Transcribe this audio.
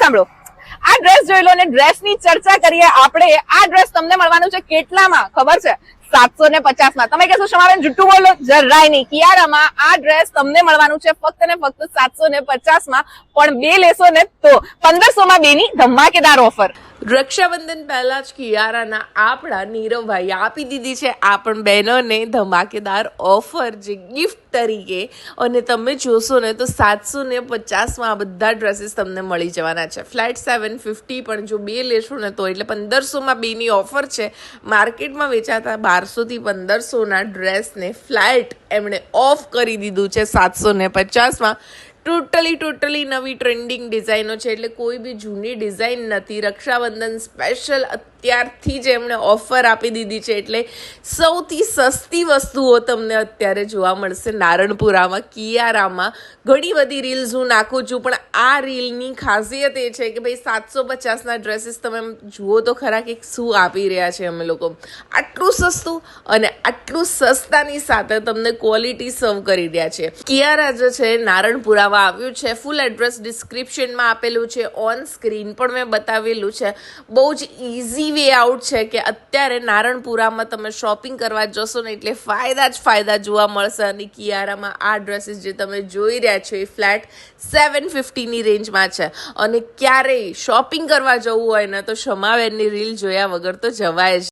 સાંભળો, આ ડ્રેસ જોઈ લો ને ડ્રેસની ચર્ચા કરીએ આપણે. આ ડ્રેસ તમને મળવાનું છે કેટલામાં ખબર છે? 750 માં. તમે કહેશો શમાબેન જુઠ્ઠું બોલો, જરાય નહીં. કિયારામાં આ ડ્રેસ તમને મળવાનું છે ફક્ત ને ફક્ત 750 માં, પણ બે લેશો ને તો 1500 માં બેની ધમાકેદાર ઓફર. રક્ષાબંધન પહેલા જ કિયારાના આપણા નીરવભાઈ આપી દીધી છે આ પણ બહેનોને ધમાકેદાર ઓફર, જે ગિફ્ટ તરીકે. અને તમે જોશો ને તો 750માં આ બધા ડ્રેસીસ તમને મળી જવાના છે. ફ્લેટ 750, પણ જો બે લેશો ને તો એટલે 1500માં બેની ઓફર છે. માર્કેટમાં વેચાતા 1200 થી 1500ના ડ્રેસને ફ્લેટ એમણે ઓફ કરી દીધું છે 750માં. ટોટલી નવી ટ્રેન્ડિંગ ડિઝાઇનો છે, એટલે કોઈ બી જૂની ડિઝાઇન નથી. રક્ષાબંધન સ્પેશિયલ અત્યારથી જ એમણે ઓફર આપી દીધી છે, એટલે સૌથી સસ્તી વસ્તુઓ તમને અત્યારે જોવા મળશે નારણપુરામાં, કિયારામાં. ઘણી બધી રીલ્સ હું નાખું છું, પણ આ રીલની ખાસિયત એ છે કે ભાઈ 750ના ડ્રેસીસ તમે જુઓ તો ખરા કે શું આપી રહ્યા છે અમે લોકો. આટલું સસ્તું અને આટલું સસ્તાની સાથે તમને ક્વોલિટી સર્વ કરી રહ્યા છે. કિયારા જે છે નારણપુરામાં આવ્યું છે. ફૂલ એડ્રેસ ડિસ્ક્રિપ્શનમાં આપેલું છે, ઓન સ્ક્રીન પણ મેં બતાવેલું છે. બહુ જ ઇઝી વે આઉટ છે કે અત્યારે નારણપુરામાં તમે શોપિંગ કરવા જશો ને એટલે ફાયદા જ ફાયદા જોવા મળશે. અને કિયારામાં આ ડ્રેસીસ જે તમે જોઈ રહ્યા છો એ ફ્લેટ 750ની રેન્જમાં છે. અને ક્યારેય શોપિંગ કરવા જવું હોય ને તો શમાબેનની રીલ જોયા વગર તો જવાય જ